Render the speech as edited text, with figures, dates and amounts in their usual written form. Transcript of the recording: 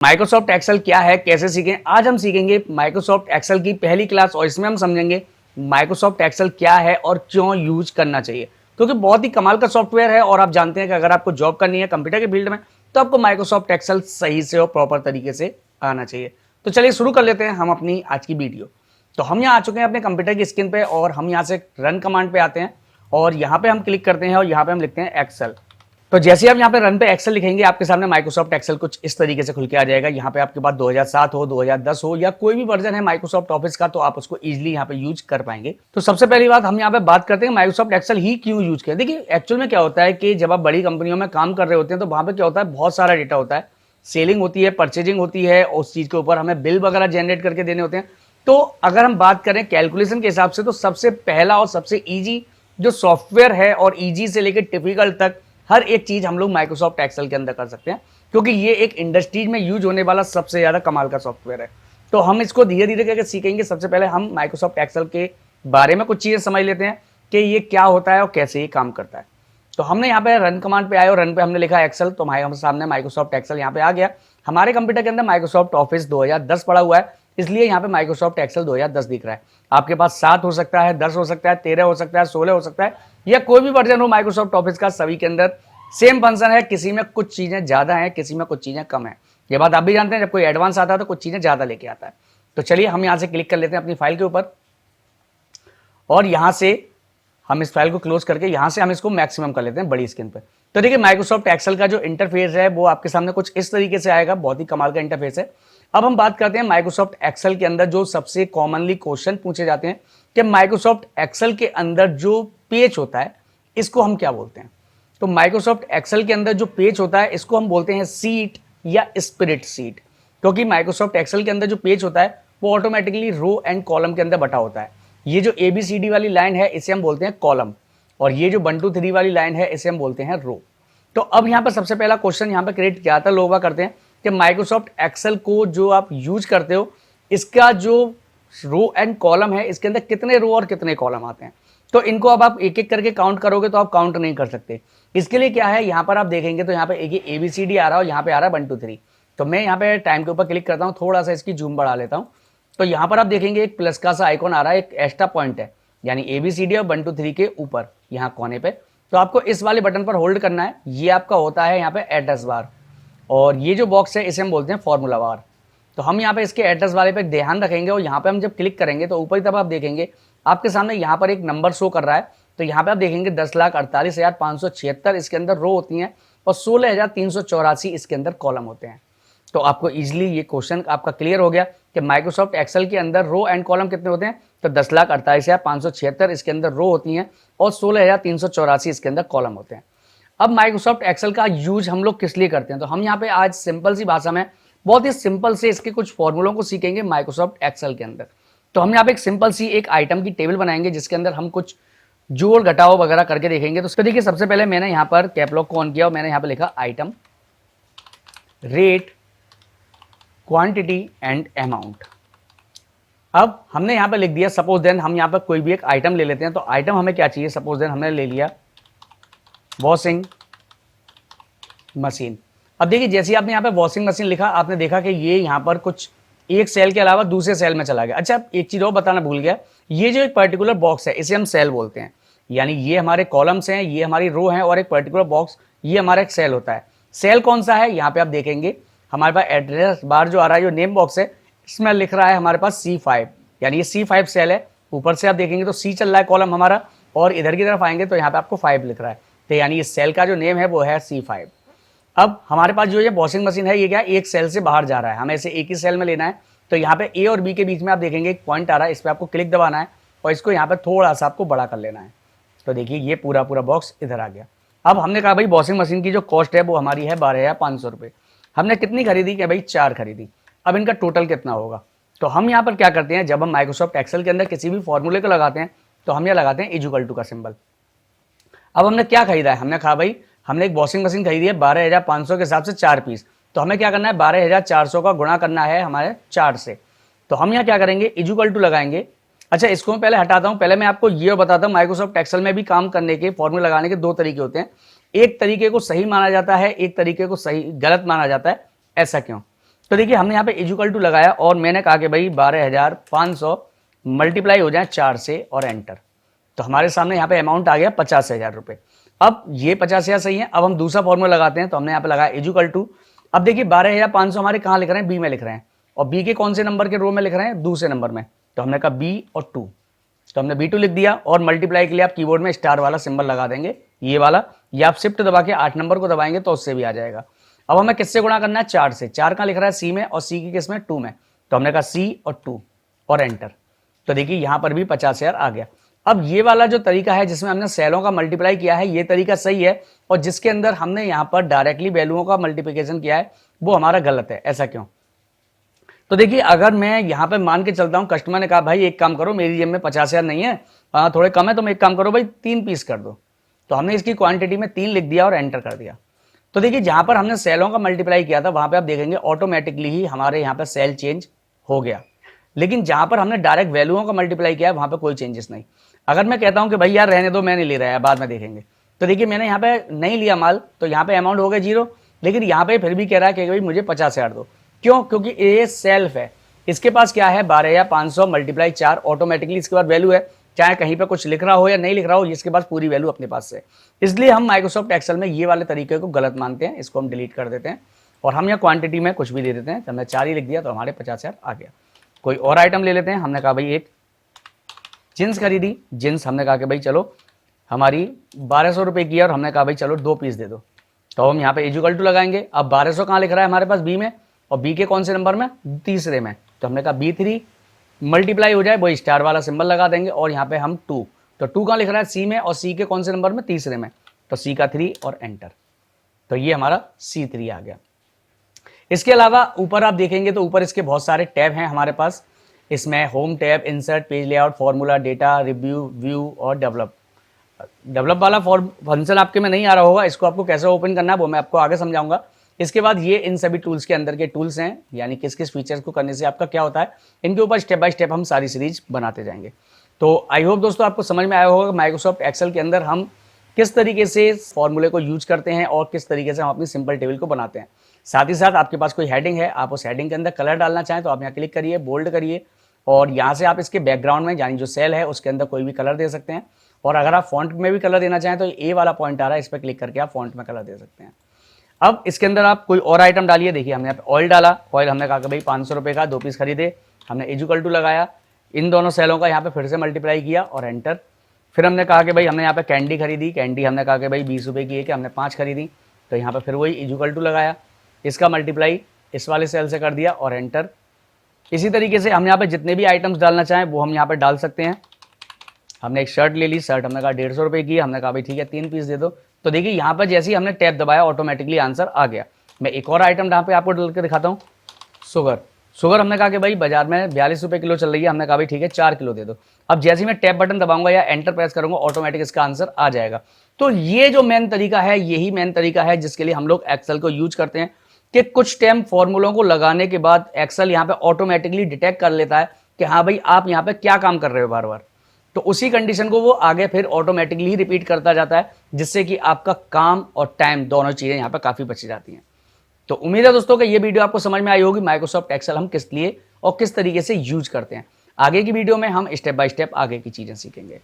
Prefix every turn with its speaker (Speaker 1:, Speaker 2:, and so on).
Speaker 1: Microsoft Excel क्या है, कैसे सीखें। आज हम सीखेंगे माइक्रोसॉफ्ट एक्सेल की पहली क्लास और इसमें हम समझेंगे माइक्रोसॉफ्ट एक्सेल क्या है और क्यों यूज करना चाहिए, क्योंकि बहुत ही कमाल का सॉफ्टवेयर है और आप जानते हैं कि अगर आपको जॉब करनी है कंप्यूटर के फील्ड में तो आपको माइक्रोसॉफ्ट एक्सेल सही से और प्रॉपर तरीके से आना चाहिए। तो चलिए शुरू कर लेते हैं हम अपनी आज की वीडियो। तो हम यहाँ आ चुके हैं अपने कंप्यूटर की स्क्रीन पे और हम यहाँ से रन कमांड पे आते हैं और यहाँ पे हम क्लिक करते हैं और यहाँ पे हम लिखते हैं एक्सेल। तो जैसे आप यहाँ पे रन पे एक्सेल लिखेंगे आपके सामने माइक्रोसॉफ्ट एक्सेल कुछ इस तरीके से खुल के आ जाएगा। यहाँ पे आपके पास 2007 हो, 2010 हो या कोई भी वर्जन है माइक्रोसॉफ्ट ऑफिस का तो आप उसको इजीली यहाँ पे यूज कर पाएंगे। तो सबसे पहली बात हम यहाँ पे बात करते हैं माइक्रोसॉफ्ट एक्सेल ही क्यों यूज करें। देखिए एक्चुअल में क्या होता है कि जब आप बड़ी कंपनियों में काम कर रहे होते हैं तो वहाँ पे क्या होता है, बहुत सारा डेटा होता है, सेलिंग होती है, परचेजिंग होती है, उस चीज के ऊपर हमें बिल वगैरह जनरेट करके देने होते हैं। तो अगर हम बात करें कैलकुलेशन के हिसाब से तो सबसे पहला और सबसे ईजी जो सॉफ्टवेयर है और ईजी से लेकर टिपिकल तक हर एक चीज हम लोग माइक्रोसॉफ्ट एक्सेल के अंदर कर सकते हैं, क्योंकि ये एक इंडस्ट्रीज में यूज होने वाला सबसे ज्यादा कमाल का सॉफ्टवेयर है। तो हम इसको धीरे धीरे करके सीखेंगे। सबसे पहले हम माइक्रोसॉफ्ट एक्सेल के बारे में कुछ चीजें समझ लेते हैं कि ये क्या होता है और कैसे ये काम करता है। तो हमने यहाँ पे रन कमांड पे आए और रन पे हमने लिखा एक्सेल, तो हमारे सामने माइक्रोसॉफ्ट एक्सेल यहाँ पे आ गया। हमारे कंप्यूटर के अंदर माइक्रोसॉफ्ट ऑफिस 2010 पड़ा हुआ है, इसलिए यहाँ पे माइक्रोसॉफ्ट एक्सेल 2010 दिख रहा है। आपके पास 7 हो सकता है, 10 हो सकता है, 13 हो सकता है, 16 हो सकता है, या कोई भी वर्जन हो माइक्रोसॉफ्ट ऑफिस का, सभी के अंदर सेम फंक्शन है। किसी में कुछ चीजें ज्यादा हैं, किसी में कुछ चीजें कम है। ये बात आप भी जानते हैं, जब कोई एडवांस आता है तो कुछ चीजें ज्यादा लेके आता है। तो चलिए हम यहाँ से क्लिक कर लेते हैं अपनी फाइल के ऊपर और यहाँ से हम इस फाइल को क्लोज करके यहाँ से हम इसको मैक्सिमम कर लेते हैं बड़ी स्क्रीन पे। तो देखिए माइक्रोसॉफ्ट एक्सेल का जो इंटरफेस है वो आपके सामने कुछ इस तरीके से आएगा, बहुत ही कमाल का इंटरफेस है। अब हम बात करते हैं माइक्रोसॉफ्ट एक्सेल के अंदर जो सबसे कॉमनली क्वेश्चन पूछे जाते हैं कि माइक्रोसॉफ्ट एक्सेल के अंदर जो पेज होता है इसको हम क्या बोलते हैं। तो माइक्रोसॉफ्ट एक्सेल के अंदर जो पेज होता है इसको हम बोलते हैं सीट या स्प्रेड शीट, क्योंकि माइक्रोसॉफ्ट एक्सेल के अंदर जो पेज होता है वो ऑटोमेटिकली रो एंड कॉलम के अंदर बटा होता है। ये जो ABCD वाली लाइन है इसे हम बोलते हैं कॉलम और ये जो 1 2 3 वाली लाइन है इसे हम बोलते हैं रो। तो अब यहाँ पर सबसे पहला क्वेश्चन यहाँ पे क्रिएट ज्यादातर लोग करते हैं कि माइक्रोसॉफ्ट एक्सेल को जो आप यूज करते हो इसका जो रो एंड कॉलम है इसके अंदर कितने रो और कितने कॉलम आते हैं। तो इनको अब आप एक एक करके काउंट करोगे तो आप काउंट नहीं कर सकते। इसके लिए क्या है, यहाँ पर आप देखेंगे तो यहाँ पे एक ABCD आ रहा है और यहाँ पे आ रहा है 1 2 3। तो मैं यहाँ पे टाइम के ऊपर क्लिक करता हूँ, थोड़ा सा इसकी जूम बढ़ा लेता हूँ। तो यहाँ पर आप देखेंगे एक प्लस का सा आइकॉन आ रहा है, एक एक्स्ट्रा पॉइंट है, यानी ABCD और 1 2 3 के ऊपर यहाँ कोने पे। तो आपको इस वाले बटन पर होल्ड करना है। ये आपका होता है यहाँ पे एड्रेस बार और ये जो बॉक्स है इसे हम बोलते हैं फॉर्मूला बार। तो हम यहाँ पे इसके एड्रेस वाले पे ध्यान रखेंगे और यहाँ पे हम जब क्लिक करेंगे तो ऊपर की तरफ आप देखेंगे आपके सामने यहाँ पर एक नंबर शो कर रहा है। तो यहाँ पे आप देखेंगे 10,48,576 इसके अंदर रो होती हैं और 16,384 इसके अंदर कॉलम होते हैं। तो आपको इजीली ये क्वेश्चन आपका क्लियर हो गया कि माइक्रोसॉफ्ट एक्सेल के अंदर रो एंड कॉलम कितने होते हैं। तो 10,48,576 इसके अंदर रो होती हैं और 16,384 इसके अंदर कॉलम होते हैं। अब माइक्रोसॉफ्ट एक्सेल का यूज हम लोग किस लिए करते हैं, तो हम यहाँ पे आज सिंपल सी भाषा में बहुत ही सिंपल से इसके कुछ फॉर्मूलों को सीखेंगे माइक्रोसॉफ्ट एक्सेल के अंदर। तो हम यहाँ पे एक सिंपल सी एक आइटम की टेबल बनाएंगे जिसके अंदर हम कुछ जोड़ घटाव वगैरह करके देखेंगे। तो उसको देखिए सबसे पहले मैंने यहाँ पर कैपलॉग को ऑन किया और मैंने यहाँ पे लिखा item, rate, quantity and amount. अब हमने यहाँ पे लिख दिया सपोज देन हम यहाँ पर कोई भी एक आइटम ले लेते हैं। तो आइटम हमें क्या चाहिए, सपोज देन हमने ले लिया वॉशिंग मशीन। अब देखिए जैसे आपने यहाँ पे वॉशिंग मशीन लिखा आपने देखा कि ये यहाँ पर कुछ एक सेल के अलावा दूसरे सेल में चला गया। अच्छा एक चीज और बताना भूल गया, ये जो एक पर्टिकुलर बॉक्स है इसे हम सेल बोलते हैं, यानी ये हमारे कॉलम्स हैं, ये हमारी रो है और एक पर्टिकुलर बॉक्स ये हमारा एक सेल होता है। सेल कौन सा है, यहाँ पे आप देखेंगे हमारे पास एड्रेस बार जो आ रहा है जो नेम बॉक्स है इसमें लिख रहा है हमारे पास C5, यानी ये C5 सेल है। ऊपर से आप देखेंगे तो C चल रहा है कॉलम हमारा और इधर की तरफ आएंगे तो यहाँ पे आपको 5 लिख रहा है। तो यानी इस सेल का जो नेम है वो है C5। अब हमारे पास जो ये वॉशिंग मशीन है ये क्या एक सेल से बाहर जा रहा है, हमें इसे एक ही सेल में लेना है। तो यहाँ पे A और B के बीच में आप देखेंगे एक पॉइंट आ रहा है, इस पर आपको क्लिक दबाना है और इसको यहाँ पे थोड़ा सा आपको बड़ा कर लेना है। तो देखिए ये पूरा बॉक्स इधर आ गया। अब हमने कहा भाई वॉशिंग मशीन की जो कॉस्ट है वो हमारी है 12,500 रुपये। हमने कितनी खरीदी कि भाई 4 खरीदी। अब इनका टोटल कितना होगा, तो हम यहाँ पर क्या करते हैं जब हम माइक्रोसॉफ्ट एक्सेल के अंदर किसी भी फॉर्मूले को लगाते हैं तो हम यहाँ लगाते हैं इक्वल टू का सिंबल। अब हमने क्या खरीदा है, हमने कहा भाई हमने एक वॉशिंग मशीन खरीदी है 12,500 के हिसाब से 4 पीस। तो हमें क्या करना है 12,400 का गुणा करना है हमारे 4 से। तो हम यहाँ क्या करेंगे इक्वल टू लगाएंगे। अच्छा इसको मैं पहले हटाता हूँ, पहले मैं आपको ये बताता हूँ माइक्रोसॉफ्ट एक्सेल में भी काम करने के फॉर्मूले लगाने के 2 तरीके होते हैं। एक तरीके को सही माना जाता है, एक तरीके को सही गलत माना जाता है। ऐसा क्यों, तो देखिए हमने यहाँ पे इक्वल टू लगाया और मैंने कहा कि भाई 12,500 मल्टीप्लाई हो जाए 4 से और एंटर। तो हमारे सामने यहाँ पे अमाउंट आ गया 50,000 रुपये। अब ये 50,000 सही है। अब हम दूसरा फॉर्मूला लगाते हैं। तो हमने यहाँ पे लगाया इक्वल टू, अब देखिए 12,500 हमारे कहाँ लिख रहे हैं, बी में लिख रहे हैं, और बी के कौन से नंबर के रो में लिख रहे हैं, दूसरे नंबर में। तो हमने कहा बी और 2, तो हमने B2 लिख दिया। और मल्टीप्लाई के लिए आप कीबोर्ड में स्टार वाला सिंबल लगा देंगे, ये वाला, या आप शिफ्ट दबा के 8 नंबर को दबाएंगे तो उससे भी आ जाएगा। अब हमें किससे गुणा करना है, 4 से। 4 कहाँ लिख रहा है, C में, और C की किस में, 2 में। तो हमने कहा C और 2 और एंटर। तो देखिए यहाँ पर भी 50,000 आ गया। अब ये वाला जो तरीका है जिसमें हमने सेलों का मल्टीप्लाई किया है, ये तरीका सही है, और जिसके अंदर हमने यहाँ पर डायरेक्टली वैल्यूओं का मल्टीप्लिकेशन किया है वो हमारा गलत है। ऐसा क्यों? तो देखिए अगर मैं यहाँ पे मान के चलता हूँ, कस्टमर ने कहा भाई एक काम करो, मेरी जेब में 50,000 नहीं है, थोड़े कम है, तो मैं एक काम करो भाई 3 पीस कर दो। तो हमने इसकी क्वांटिटी में 3 लिख दिया और एंटर कर दिया। तो देखिए जहाँ पर हमने सेलों का मल्टीप्लाई किया था वहाँ पे आप देखेंगे ऑटोमेटिकली ही हमारे यहाँ पे सेल चेंज हो गया। लेकिन जहाँ पर हमने डायरेक्ट वैल्यूओं का मल्टीप्लाई किया है वहाँ पे कोई चेंजेस नहीं। अगर मैं कहता हूँ कि भाई यार रहने दो, मैं नहीं ले रहा है, बाद में देखेंगे, तो देखिए मैंने यहाँ पे नहीं लिया माल, तो यहाँ पे अमाउंट हो गया 0, लेकिन यहाँ पे फिर भी कह रहा है कि भाई मुझे 50,000 दो। क्यों? क्योंकि ये सेल्फ है, इसके पास क्या है, 12,500 मल्टीप्लाई 4, ऑटोमेटिकली इसके बाद वैल्यू है, चाहे कहीं पे कुछ लिख रहा हो या नहीं लिख रहा हो, इसके पास पूरी वैल्यू अपने पास है। इसलिए हम माइक्रोसॉफ्ट एक्सेल में ये वाले तरीके को गलत मानते हैं, इसको हम डिलीट कर देते हैं और हम यहाँ क्वांटिटी में कुछ भी दे देते हैं। हमने 4 ही लिख दिया तो हमारे 50,000 आ गया। कोई और आइटम ले लेते हैं। हमने कहा भाई एक जींस खरीदी, जींस हमने कहा कि भाई चलो हमारी 1,200 रुपये की है, और हमने कहा भाई चलो 2 पीस दे दो। तो हम यहाँ पे इक्वल टू लगाएंगे। अब 1,200 कहाँ लिख रहा है हमारे पास, बी में, और बी के कौन से नंबर में, तीसरे में। तो हमने कहा B3 मल्टीप्लाई हो जाए, वही स्टार वाला सिंबल लगा देंगे, और यहाँ पे हम 2, तो 2 कहाँ लिख रहा है, C में, और C के कौन से नंबर में, तीसरे में। तो C का 3 और एंटर। तो ये हमारा C3 आ गया। इसके अलावा ऊपर आप देखेंगे तो ऊपर इसके बहुत सारे टैब हैं हमारे पास। इसमें home tab, insert, page layout, formula, data, review, view और डेवलप वाला फंक्शन आपके में नहीं आ रहा होगा। इसको आपको कैसे ओपन करना है वो मैं आपको आगे समझाऊंगा। इसके बाद ये इन सभी टूल्स के अंदर के टूल्स हैं, यानी किस किस फीचर्स को करने से आपका क्या होता है, इनके ऊपर स्टेप बाय स्टेप हम सारी सीरीज बनाते जाएंगे। तो आई होप दोस्तों आपको समझ में आया होगा माइक्रोसॉफ्ट एक्सेल के अंदर हम किस तरीके से फॉर्मूले को यूज करते हैं और किस तरीके से हम अपनी सिंपल टेबल को बनाते हैं। साथ ही साथ आपके पास कोई हेडिंग है, आप उस हेडिंग के अंदर कलर डालना चाहें तो आप यहाँ क्लिक करिए, बोल्ड करिए, और यहाँ से आप इसके बैकग्राउंड में, यानी जो सेल है उसके अंदर कोई भी कलर दे सकते हैं। और अगर आप फॉन्ट में भी कलर देना चाहें तो ए वाला पॉइंट आ रहा है, इस पर क्लिक करके आप फॉन्ट में कलर दे सकते हैं। अब इसके अंदर आप कोई और आइटम डालिए। देखिए हमने यहाँ पे ऑयल डाला, ऑयल हमने कहा कि भाई 500 रुपये का 2 पीस खरीदे, हमने इक्वल टू लगाया, इन दोनों सेलों का यहाँ पे फिर से मल्टीप्लाई किया और एंटर। फिर हमने कहा कि भाई हमने यहाँ पे कैंडी खरीदी, कैंडी हमने कहा कि भाई 20 रुपये की है कि हमने 5 खरीदी, तो यहाँ पे फिर वही इक्वल टू लगाया, इसका मल्टीप्लाई इस वाले सेल से कर दिया और एंटर। इसी तरीके से हम यहाँ पे जितने भी आइटम्स डालना चाहें वो हम यहाँ पे डाल सकते हैं। हमने एक शर्ट ले ली, शर्ट हमने कहा 150 रुपये की, हमने कहा भाई ठीक है 3 पीस दे दो। तो देखिए यहाँ पर जैसे ही हमने टैब दबाया ऑटोमेटिकली आंसर आ गया। मैं एक और आइटम यहाँ पे आपको डाल के दिखाता हूँ, शुगर हमने कहा कि भाई बाजार में 42 रुपये किलो चल रही है, हमने कहा भाई ठीक है 4 किलो दे दो। अब जैसे ही मैं टैब बटन दबाऊंगा या एंटर प्रेस करूंगा ऑटोमेटिक इसका आंसर आ जाएगा। तो ये जो मेन तरीका है, यही मेन तरीका है जिसके लिए हम लोग एक्सेल को यूज करते हैं कि कुछ टाइम फॉर्मूलों को लगाने के बाद एक्सेल यहाँ पे ऑटोमेटिकली डिटेक्ट कर लेता है कि हाँ भाई आप यहाँ पे क्या काम कर रहे हो बार बार। तो उसी कंडीशन को वो आगे फिर ऑटोमेटिकली ही रिपीट करता जाता है, जिससे कि आपका काम और टाइम दोनों चीज़ें यहाँ पे काफ़ी बची जाती हैं। तो उम्मीद है दोस्तों कि ये वीडियो आपको समझ में आई होगी माइक्रोसॉफ्ट एक्सेल हम किस लिए और किस तरीके से यूज करते हैं। आगे की वीडियो में हम स्टेप बाय स्टेप आगे की चीज़ें सीखेंगे।